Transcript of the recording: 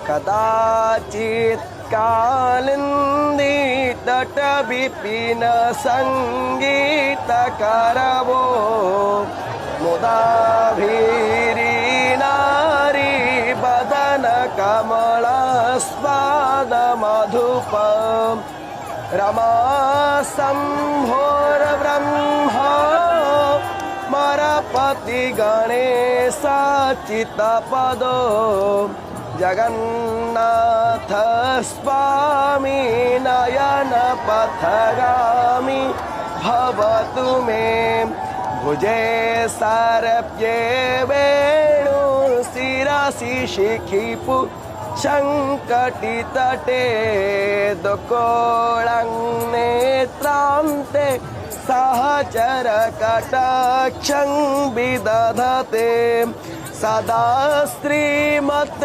कदाचित् कालिन्दी तट विपिन संगीतकरवो मुदाभिरी नारी बदन कमलस्वाद मधुप रमा शम्भोर ब्रह्मा मरपति गणेश चित्तपदो जगन्नाथ स्वामी नयन पथगामी भवतु मे भुजे सारप्ये वेणु शिरसि शिखिपु शङ्कटितटे दुकोळं नेत्रान्ते सहचर कटाक्षं विदधते सदा श्रीमत्